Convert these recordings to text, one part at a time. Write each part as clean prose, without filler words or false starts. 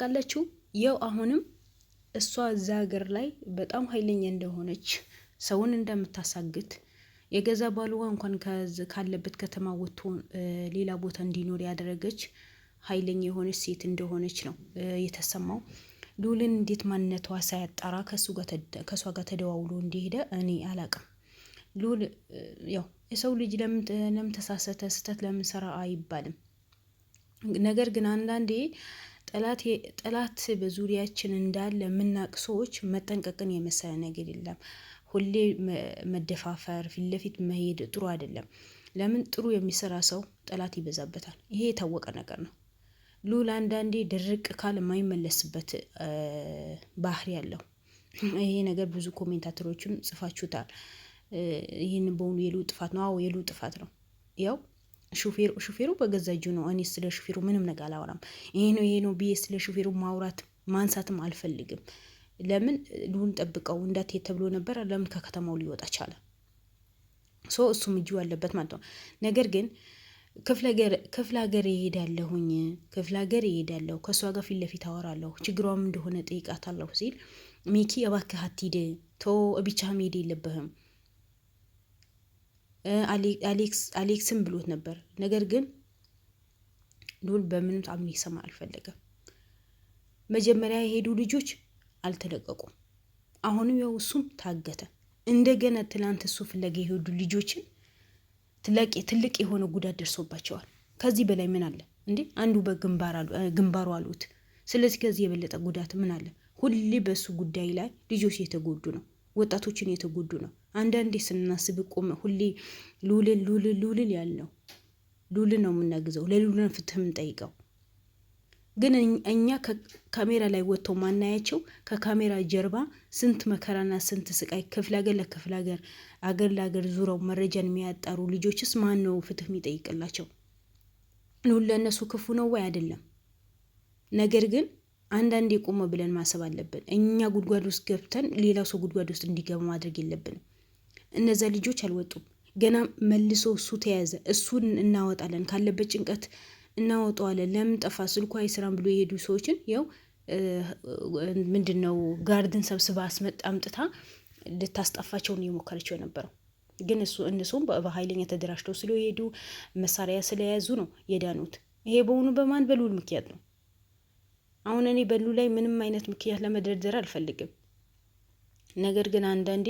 ካለችው ያው አሁንም እሷ እዛ ሀገር ላይ በጣም ኃይለኛ እንደሆነች ሰውን እንደምታሳግት የገዛ ባልዋ እንኳን ካለበት ከተማ ወጥቶ ሌላ ቦታ እንዲኖር ያደረገች ኃይለኛ የሆነች ሴት እንደሆነች ነው የተሰማው። ልዑልን እንዴት ማንነቷ ሳያጣራ ከእሷ ጋር ተደዋውሎ እንደሄደ እኔ አላቅም። ልዑል ያው የሰው ልጅ ለምን ተሳሰተ ስህተት ለምን ሰራ አይባልም። ነገር ግን አንዳንዴ ጠላት በዙሪያችን እንዳለ የምናውቅ ሰዎች መጠንቀቅን የመሰለ ነገር የለም። ሁሌ መደፋፈር ፊት ለፊት መሄድ ጥሩ አይደለም። ለምን ጥሩ የሚሰራ ሰው ጠላት ይበዛበታል። ይሄ የታወቀ ነገር ነው። ልዑል አንዳንዴ ድርቅ ካል የማይመለስበት ባህሪ ያለው ይሄ ነገር ብዙ ኮሜንታተሮችም ጽፋችሁታል። ይህን በሙሉ የልዑል ጥፋት ነው። አዎ የልዑል ጥፋት ነው። ያው ሹፌሩ በገዛ እጁ ነው። እኔ ስለ ሹፌሩ ምንም ነገር አላወራም። ይሄ ነው ብዬ ስለ ሹፌሩ ማንሳትም አልፈልግም። ለምን ልዑልን ጠብቀው እንዳትሄድ ተብሎ ነበር። ለምን ከከተማው ሊወጣ ቻለ? እሱም እጁ ያለበት ማለት ነው። ነገር ግን ክፍለ ሀገር ይሄዳለሁ ከእሷ ጋር ፊት ለፊት አወራለሁ፣ ችግሯም እንደሆነ ጠይቃታለሁ ሲል ሚኪ እባክህ አትሂድ፣ ተው ብቻ መሄድ የለብህም አሌክስም ብሎት ነበር። ነገር ግን ልዑል በምንም ጣም ሊሰማ አልፈለገም። መጀመሪያ የሄዱ ልጆች አልተለቀቁም። አሁንም ያው እሱም ታገተ። እንደገና ትላንት እሱ ፍለጋ የሄዱ ልጆችን ትልቅ የሆነ ጉዳት ደርሶባቸዋል። ከዚህ በላይ ምን አለ እንዴ? አንዱ በግንባሩ አሉት። ስለዚህ ከዚህ የበለጠ ጉዳት ምን አለ? ሁሌ በሱ ጉዳይ ላይ ልጆች የተጎዱ ነው፣ ወጣቶችን የተጎዱ ነው። አንዳንዴ ስናስብ ቆመ ሁሌ ልዑልን ያልነው ልዑልን ነው የምናግዘው፣ ለልዑልን ፍትህ የምንጠይቀው። ግን እኛ ከካሜራ ላይ ወጥተው ማናያቸው ከካሜራ ጀርባ ስንት መከራና ስንት ስቃይ ክፍለ ሀገር ለክፍለ ሀገር አገር ለሀገር ዙረው መረጃን የሚያጣሩ ልጆችስ ማን ነው ፍትህ የሚጠይቅላቸው? ልዑል ለእነሱ ክፉ ነው ወይ? አይደለም። ነገር ግን አንዳንዴ ቆመ ብለን ማሰብ አለብን። እኛ ጉድጓድ ውስጥ ገብተን ሌላ ሰው ጉድጓድ ውስጥ እንዲገባ ማድረግ የለብንም። እነዛ ልጆች አልወጡም። ገና መልሶ እሱ ተያዘ። እሱን እናወጣለን ካለበት ጭንቀት እናወጣዋለን። ለምን ጠፋ ስልኩ አይሰራም ብሎ የሄዱ ሰዎችን ያው ምንድነው ጋርድን ሰብስባ አምጥታ ልታስጠፋቸውን የሞከረችው የነበረው። ግን እነሱም በኃይለኛ ተደራጅተው ስለሄዱ መሳሪያ ስለያዙ ነው የዳኑት። ይሄ በሆኑ በማን በልዑል ምክንያት ነው። አሁን እኔ በልዑል ላይ ምንም አይነት ምክንያት ለመደርደር አልፈልግም። ነገር ግን አንዳንዴ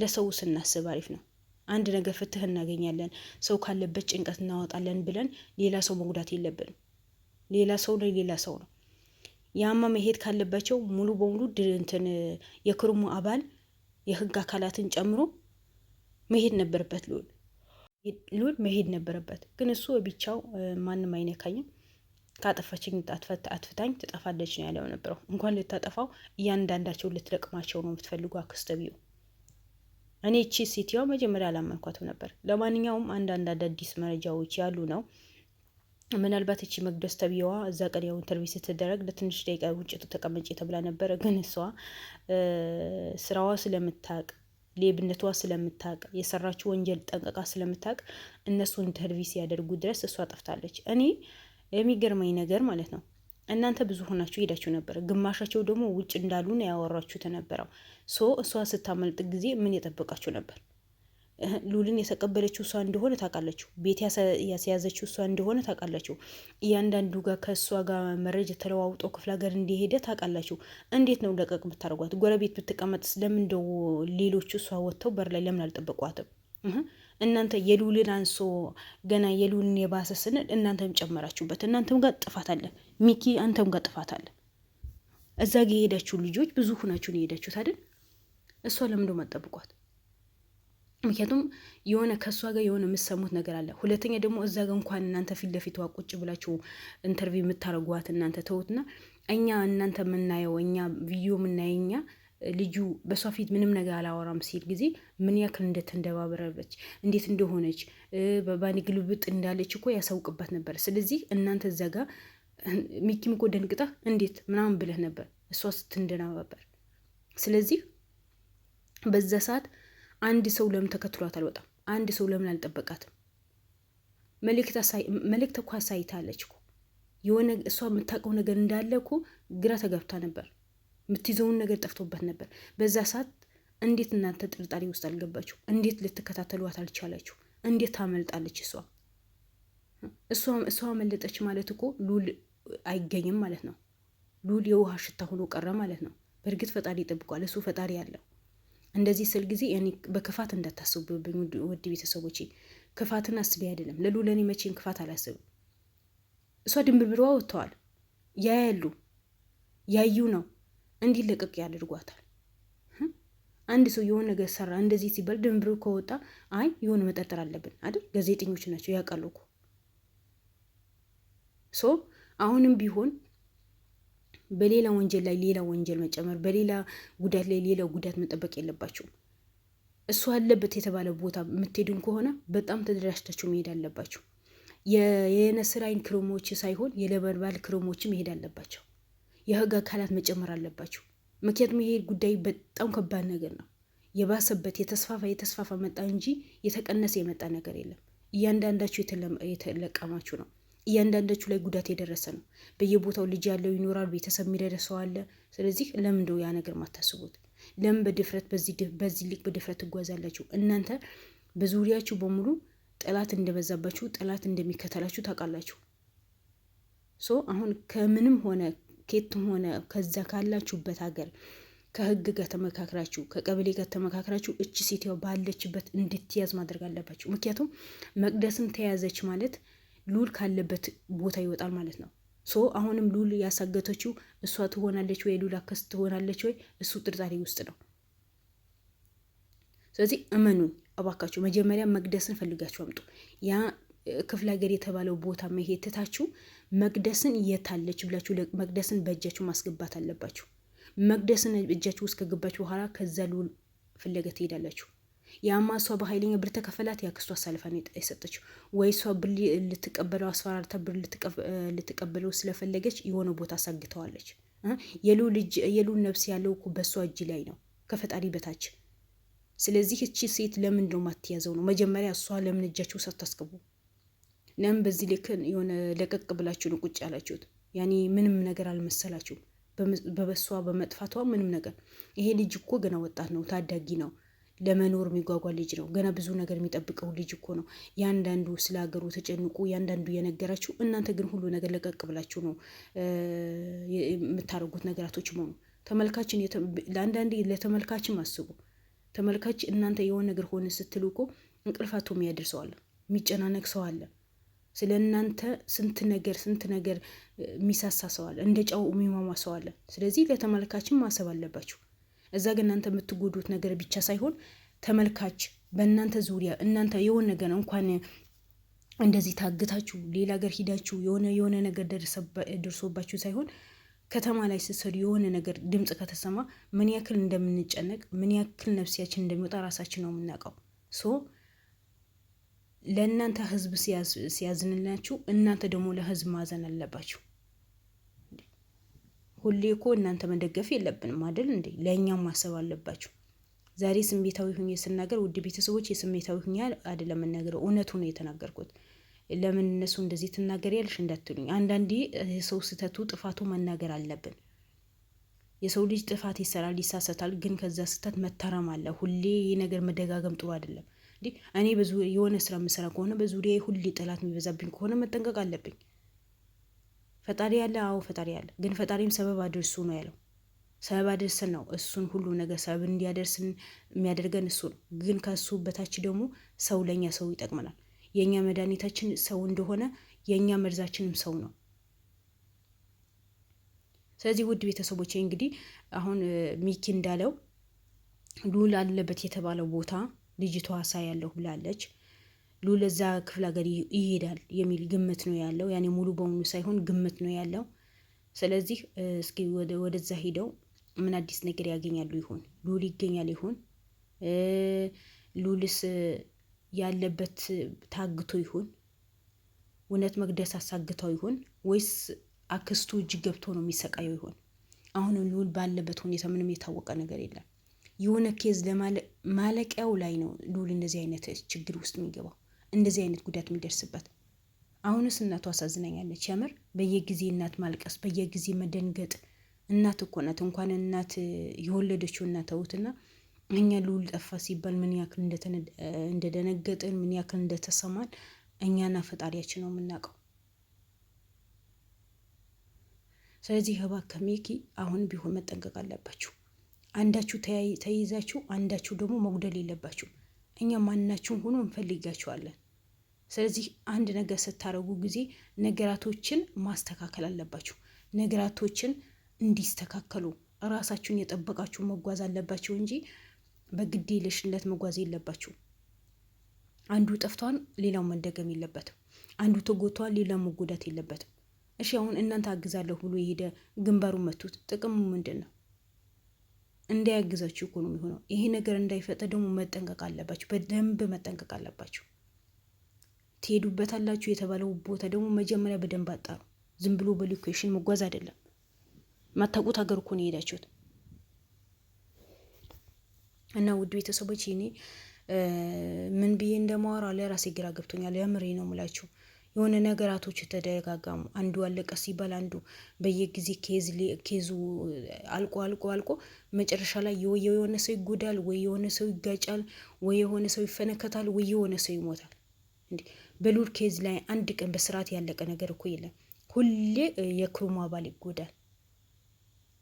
ለሰው ስናስብ አሪፍ ነው። አንድ ነገር ፍትህ እናገኛለን፣ ሰው ካለበት ጭንቀት እናወጣለን ብለን ሌላ ሰው መጉዳት የለብንም። ሌላ ሰው ነው። ያማ መሄድ ካለባቸው ሙሉ በሙሉ የክርሙ አባል የህግ አካላትን ጨምሮ መሄድ ነበረበት። ልዑል መሄድ ነበረበት። ግን እሱ ብቻው ማንም አይነካኝም፣ ካጠፋችኝ አትፍታኝ ትጠፋለች ነው ያለው ነበረው። እንኳን ልታጠፋው እያንዳንዳቸው ልትለቅማቸው ነው የምትፈልጉ አክስተቢው። እኔ እቺ ሴትዮዋ መጀመሪያ አላመንኳትም ነበር። ለማንኛውም አንዳንድ አዳዲስ መረጃዎች ያሉ ነው። ምናልባት እቺ መቅደስ ተብዬዋ እዛ ቀን ያው ኢንተርቪው ስትደረግ ለትንሽ ደቂቃ ውጭ ተቀመጪ ተብላ ነበረ። ግን እሷ ስራዋ ስለምታቅ ሌብነቷ ስለምታቅ የሰራችው ወንጀል ጠንቀቃ ስለምታቅ እነሱ ኢንተርቪው ሲያደርጉ ድረስ እሷ ጠፍታለች። እኔ የሚገርመኝ ነገር ማለት ነው እናንተ ብዙ ሆናችሁ ሄዳችሁ ነበር፣ ግማሻቸው ደግሞ ውጭ እንዳሉ ነው ያወራችሁ ተነበረው። እሷ ስታመልጥ ጊዜ ምን የጠበቃችሁ ነበር? ልዑልን የተቀበለችው እሷ እንደሆነ ታውቃላችሁ። ቤት ያስያዘችው እሷ እንደሆነ ታውቃላችሁ። እያንዳንዱ ጋር ከእሷ ጋር መረጃ ተለዋውጦ ክፍለ ሀገር እንደሄደ ታውቃላችሁ። እንዴት ነው ለቀቅ ብታደርጓት? ጎረቤት ብትቀመጥ ስለምን እንደው ሌሎቹ እሷ ወጥተው በር ላይ ለምን አልጠበቋትም? እናንተ የልዑልን አንሶ ገና የልዑልን የባሰ ስንል እናንተም ጨመራችሁበት። እናንተም ጋር ጥፋት አለ ሚኪ፣ አንተም ጋር ጥፋት አለ። እዛ ጋ የሄዳችሁ ልጆች ብዙ ሁናችሁን የሄዳችሁት አይደል? እሷ ለምንድነው ማጠብቋት? ምክንያቱም የሆነ ከእሷ ጋር የሆነ የምትሰሙት ነገር አለ። ሁለተኛ ደግሞ እዛ ጋር እንኳን እናንተ ፊት ለፊት ቁጭ ብላችሁ ኢንተርቪው የምታደርጓት እናንተ ተውትና፣ እናንተ የምናየው እኛ ቪዲዮ የምናየው እኛ ልጁ በሷ ፊት ምንም ነገር አላወራም ሲል ጊዜ ምን ያክል እንደተንደባበረች እንዴት እንደሆነች በባኒ ግልብጥ እንዳለች እኮ ያሳውቅባት ነበር። ስለዚህ እናንተ እዛ ጋር ሚኪም እኮ ደንግጣ እንዴት ምናምን ብለህ ነበር እሷ ስትንደናባበር። ስለዚህ በዛ ሰዓት አንድ ሰው ለምን ተከትሏት አልወጣም? አንድ ሰው ለምን አልጠበቃትም? መልእክት እኮ አሳይታለች እኮ የሆነ እሷ የምታውቀው ነገር እንዳለ እኮ ግራ ተገብታ ነበር። የምትይዘውን ነገር ጠፍቶበት ነበር። በዛ ሰዓት እንዴት እናንተ ጥርጣሬ ውስጥ አልገባችሁ? እንዴት ልትከታተሏት አልቻላችሁ? እንዴት ታመልጣለች? እሷ መለጠች ማለት እኮ ሉል አይገኝም ማለት ነው። ሉል የውሃ ሽታ ሆኖ ቀረ ማለት ነው። በእርግጥ ፈጣሪ ይጠብቋል። እሱ ፈጣሪ ያለው። እንደዚህ ስል ጊዜ እኔ በክፋት እንዳታስቡብኝ ውድ ቤተሰቦቼ። ክፋትን አስቤ አይደለም። ለሉል እኔ መቼም ክፋት አላስብም። እሷ ድንብርብሯ ወጥተዋል። ያዩ ነው እንዲለቀቅ ያደርጓታል። አንድ ሰው የሆነ ነገር ሰራ እንደዚህ ሲባል ድንብሩ ከወጣ አይ የሆነ መጠርጠር አለብን አይደል? ጋዜጠኞች ናቸው ያውቃሉ እኮ። አሁንም ቢሆን በሌላ ወንጀል ላይ ሌላ ወንጀል መጨመር፣ በሌላ ጉዳት ላይ ሌላ ጉዳት መጠበቅ የለባችሁም። እሱ አለበት የተባለ ቦታ የምትሄዱን ከሆነ በጣም ተደራጅታችሁ መሄድ አለባችሁ። የነስር አይን ክሮሞች ሳይሆን የለበልባል ክሮሞች መሄድ አለባቸው። የህግ አካላት መጨመር አለባቸው። ምክንያቱም ይሄ ጉዳይ በጣም ከባድ ነገር ነው። የባሰበት የተስፋፋ መጣ እንጂ የተቀነሰ የመጣ ነገር የለም። እያንዳንዳችሁ የተለቀማችሁ ነው። እያንዳንዳችሁ ላይ ጉዳት የደረሰ ነው። በየቦታው ልጅ ያለው ይኖራል፣ ቤተሰብ የሚደርሰው አለ። ስለዚህ ለምን እንደው ያ ነገር ማታስቡት? ለምን በድፍረት በዚህ ልክ በድፍረት ትጓዛላችሁ? እናንተ በዙሪያችሁ በሙሉ ጠላት እንደበዛባችሁ፣ ጠላት እንደሚከተላችሁ ታውቃላችሁ። አሁን ከምንም ሆነ ኬትም ሆነ ከዛ ካላችሁበት ሀገር ከህግ ጋር ተመካክራችሁ ከቀበሌ ጋር ተመካክራችሁ እቺ ሴትዮ ባለችበት እንድትያዝ ማድረግ አለባችሁ። ምክንያቱም መቅደስን ተያዘች ማለት ሉል ካለበት ቦታ ይወጣል ማለት ነው። አሁንም ሉል ያሳገተችው እሷ ትሆናለች ወይ ሉል አከስት ትሆናለች ወይ? እሱ ጥርጣሬ ውስጥ ነው። ስለዚህ እመኑኝ እባካችሁ፣ መጀመሪያ መቅደስን ፈልጋችሁ አምጡ። ያ ክፍለ ሀገር የተባለው ቦታ መሄድ ትታችሁ መቅደስን የታለች ብላችሁ መቅደስን በእጃችሁ ማስገባት አለባችሁ። መቅደስን እጃችሁ ውስጥ ከገባችሁ በኋላ ከዛ ሉል ፍለጋ ትሄዳላችሁ። ያማ እሷ በኃይለኛ ብር ተከፈላት ያክስቷ አሳልፋ የሰጠችው ወይ እሷ ብር ልትቀበለው አስፈራርታ ብር ልትቀበለው ስለፈለገች የሆነ ቦታ አሳግተዋለች። የሉል ነፍስ ያለው እኮ በእሷ እጅ ላይ ነው ከፈጣሪ በታች። ስለዚህ እቺ ሴት ለምን ነው ማትያዘው ነው? መጀመሪያ እሷ ለምን እጃችሁ ሳታስገቡ ለምን በዚህ ልክ የሆነ ለቀቅ ብላችሁ ነው ቁጭ ያላችሁት? ያኔ ምንም ነገር አልመሰላችሁም በበሷ በመጥፋቷ ምንም ነገር። ይሄ ልጅ እኮ ገና ወጣት ነው፣ ታዳጊ ነው፣ ለመኖር የሚጓጓ ልጅ ነው። ገና ብዙ ነገር የሚጠብቀው ልጅ እኮ ነው። ያንዳንዱ ስለ ሀገሩ ተጨንቁ፣ ያንዳንዱ የነገራችሁ። እናንተ ግን ሁሉ ነገር ለቀቅ ብላችሁ ነው የምታደርጉት ነገራቶች መሆኑ። ተመልካችን ለአንዳንዴ ለተመልካችም አስቡ። ተመልካች እናንተ የሆነ ነገር ሆነ ስትሉ እኮ እንቅልፋቶ የሚያደርሰው አለ፣ የሚጨናነቅ ሰው አለ። ስለ እናንተ ስንት ነገር የሚሳሳ ሰው አለ፣ እንደ ጫው የሚሟሟ ሰው አለ። ስለዚህ ለተመልካችን ማሰብ አለባችሁ። እዛ ግን እናንተ የምትጎዱት ነገር ብቻ ሳይሆን ተመልካች በእናንተ ዙሪያ እናንተ የሆነ ነገር እንኳን እንደዚህ ታግታችሁ ሌላ ሀገር ሂዳችሁ የሆነ ነገር ደርሶባችሁ ሳይሆን ከተማ ላይ ስትሰሩ የሆነ ነገር ድምፅ ከተሰማ ምን ያክል እንደምንጨነቅ ምን ያክል ነፍሲያችን እንደሚወጣ ራሳችን ነው የምናውቀው። ለእናንተ ህዝብ ሲያዝንላችሁ እናንተ ደግሞ ለህዝብ ማዘን አለባችሁ። ሁሌ እኮ እናንተ መደገፍ የለብንም አይደል እንዴ? ለእኛም ማሰብ አለባችሁ። ዛሬ ስሜታዊ ሁኜ ስናገር ውድ ቤተሰቦች የስሜታዊ ሁኜ አይደለም የምናገረው፣ እውነቱ ነው የተናገርኩት። ለምን እነሱ እንደዚህ ትናገር ያልሽ እንዳትሉኝ። አንዳንዴ የሰው ስህተቱ ጥፋቱ መናገር አለብን። የሰው ልጅ ጥፋት ይሰራል፣ ይሳሰታል። ግን ከዛ ስህተት መታረም አለ። ሁሌ ይህ ነገር መደጋገም ጥሩ አይደለም። እኔ የሆነ ስራ የምሰራ ከሆነ በዙሪያ ሁሌ ጠላት የሚበዛብኝ ከሆነ መጠንቀቅ አለብኝ። ፈጣሪ ያለ፣ አዎ ፈጣሪ ያለ። ግን ፈጣሪም ሰበብ አድርሱ ነው ያለው። ሰበብ አድርሰን ነው እሱን ሁሉ ነገር ሰበብ እንዲያደርስን የሚያደርገን እሱ ነው። ግን ከሱ በታች ደግሞ ሰው ለእኛ ሰው ይጠቅመናል። የእኛ መድኃኒታችን ሰው እንደሆነ የእኛ መርዛችንም ሰው ነው። ስለዚህ ውድ ቤተሰቦች እንግዲህ አሁን ሚኪ እንዳለው ሉል አለበት የተባለው ቦታ ልጅቷ ሳያለሁ ብላለች። ሉል እዛ ክፍለ ሀገር ይሄዳል የሚል ግምት ነው ያለው። ያኔ ሙሉ በሙሉ ሳይሆን ግምት ነው ያለው። ስለዚህ እስኪ ወደዛ ሂደው ምን አዲስ ነገር ያገኛሉ ይሆን? ሉል ይገኛል ይሆን? ሉልስ ያለበት ታግቶ ይሆን? እውነት መቅደስ አሳግተው ይሆን? ወይስ አክስቱ እጅ ገብቶ ነው የሚሰቃየው ይሆን? አሁንም ሉል ባለበት ሁኔታ ምንም የታወቀ ነገር የለም። የሆነ ኬዝ ማለቂያው ላይ ነው ሉል እንደዚህ አይነት ችግር ውስጥ የሚገባው፣ እንደዚህ አይነት ጉዳት የሚደርስበት። አሁንስ እናቱ አሳዝናኛለች። የምር በየጊዜ እናት ማልቀስ፣ በየጊዜ መደንገጥ። እናት እኮ ናት። እንኳን እናት የወለደችው እናት ተውትና እኛ ልዑል ጠፋ ሲባል ምን ያክል እንደደነገጥን ምን ያክል እንደተሰማን እኛና ፈጣሪያችን ነው የምናውቀው። ስለዚህ እባክህ ሚኪ አሁን ቢሆን መጠንቀቅ አለባችሁ። አንዳችሁ ተይዛችሁ አንዳችሁ ደግሞ መጉደል የለባችሁ። እኛ ማናችሁም ሆኖ እንፈልጋችኋለን። ስለዚህ አንድ ነገር ስታረጉ ጊዜ ነገራቶችን ማስተካከል አለባችሁ። ነገራቶችን እንዲስተካከሉ ራሳችሁን የጠበቃችሁ መጓዝ አለባችሁ እንጂ በግዴለሽነት መጓዝ የለባችሁ። አንዱ ጠፍቷን ሌላው መደገም የለበትም። አንዱ ተጎቷን ሌላው መጎዳት የለበትም። እሺ አሁን እናንተ አግዛለሁ ብሎ የሄደ ግንባሩን መቱት፣ ጥቅሙ ምንድን ነው? እንዳያግዛችሁ እኮ ነው የሚሆነው። ይሄ ነገር እንዳይፈጠር ደግሞ መጠንቀቅ አለባችሁ፣ በደንብ መጠንቀቅ አለባችሁ። ትሄዱበታላችሁ የተባለው ቦታ ደግሞ መጀመሪያ በደንብ አጣሩ። ዝም ብሎ በሎኬሽን መጓዝ አይደለም። ማታውቁት ሀገር እኮ ነው የሄዳችሁት። እና ውድ ቤተሰቦች እኔ ምን ብዬ እንደማወራ ለራሴ ግራ ገብቶኛል። የምሬ ነው የምላችሁ። የሆነ ነገራቶች ተደጋጋሙ። አንዱ አለቀ ሲባል አንዱ በየጊዜ ኬዙ አልቆ መጨረሻ ላይ ወይ የሆነ ሰው ይጎዳል፣ ወይ የሆነ ሰው ይጋጫል፣ ወይ የሆነ ሰው ይፈነከታል፣ ወይ የሆነ ሰው ይሞታል። እንዴ በልዑል ኬዝ ላይ አንድ ቀን በስርዓት ያለቀ ነገር እኮ የለም። ሁሌ የክሩሙ አባል ይጎዳል።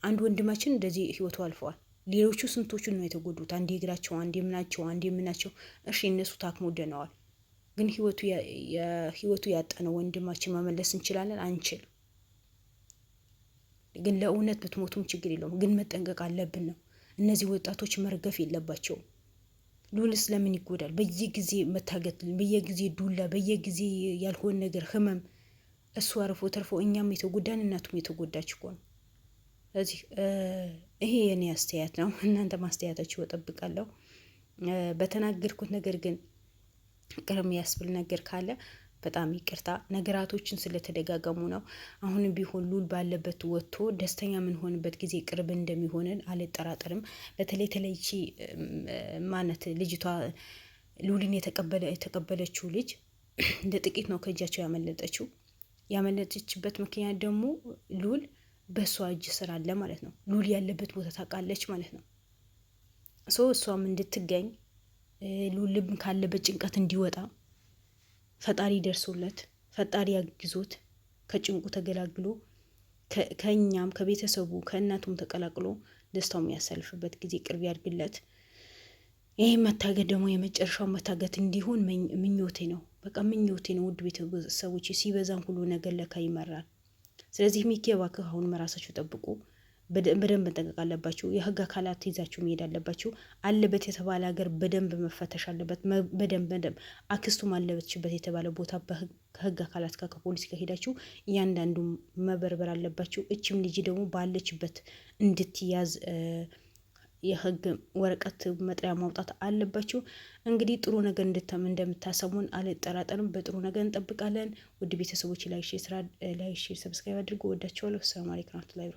አንድ ወንድማችን እንደዚህ ህይወቱ አልፈዋል። ሌሎቹ ስንቶቹን ነው የተጎዱት? አንዴ እግራቸው፣ አንዴ ምናቸው። እሺ እነሱ ታክሞ ደነዋል። ግን ህይወቱ ያጠነው ወንድማችን መመለስ እንችላለን? አንችል። ግን ለእውነት ብትሞቱም ችግር የለውም። ግን መጠንቀቅ አለብን ነው። እነዚህ ወጣቶች መርገፍ የለባቸውም። ልዑልስ ለምን ይጎዳል? በየጊዜ መታገት፣ በየጊዜ ዱላ፣ በየጊዜ ያልሆነ ነገር ህመም። እሱ አርፎ ተርፎ እኛም የተጎዳን እናቱም የተጎዳች እኮ ነው። ስለዚህ ይሄ የኔ አስተያየት ነው። እናንተ ማስተያየታችሁ እጠብቃለሁ። በተናገርኩት ነገር ግን ቅርም ያስብል ነገር ካለ በጣም ይቅርታ። ነገራቶችን ስለተደጋገሙ ነው። አሁንም ቢሆን ልዑል ባለበት ወጥቶ ደስተኛ የምንሆንበት ጊዜ ቅርብ እንደሚሆንን አልጠራጠርም። በተለይ ተለይቺ ማነት ልጅቷ ልዑልን የተቀበለችው ልጅ እንደ ጥቂት ነው ከእጃቸው ያመለጠችው። ያመለጠችበት ምክንያት ደግሞ ልዑል በእሷ እጅ ስራ አለ ማለት ነው። ልዑል ያለበት ቦታ ታውቃለች ማለት ነው። እሷም እንድትገኝ ልዑልም ካለበት ጭንቀት እንዲወጣ ፈጣሪ ደርሶለት ፈጣሪ አግዞት ከጭንቁ ተገላግሎ ከእኛም ከቤተሰቡ ከእናቱም ተቀላቅሎ ደስታው የሚያሳልፍበት ጊዜ ቅርብ ያድርግለት። ይህ መታገት ደግሞ የመጨረሻው መታገት እንዲሆን ምኞቴ ነው። በቃ ምኞቴ ነው። ውድ ቤተሰቦች ሲበዛም ሁሉ ነገር ለካ ይመራል። ስለዚህ ሚኪ እባክህ አሁን ራሳችሁ ጠብቁ። በደንብ መጠንቀቅ አለባችሁ። የህግ አካላት ይዛችሁ መሄድ አለባችሁ። አለበት የተባለ ሀገር በደንብ መፈተሽ አለበት። በደንብ አክስቱም አለበችበት የተባለ ቦታ ከህግ አካላት ጋር ከፖሊስ ጋር ሄዳችሁ እያንዳንዱ መበርበር አለባችሁ። እችም ልጅ ደግሞ ባለችበት እንድትያዝ የህግ ወረቀት መጥሪያ ማውጣት አለባችሁ። እንግዲህ ጥሩ ነገር እንደምታሰሙን አልጠራጠርም። በጥሩ ነገር እንጠብቃለን። ውድ ቤተሰቦች ላይ ሼር ሰብስክራይብ አድርጉ። ወዳችኋለሁ። ሰላም አለይኩም።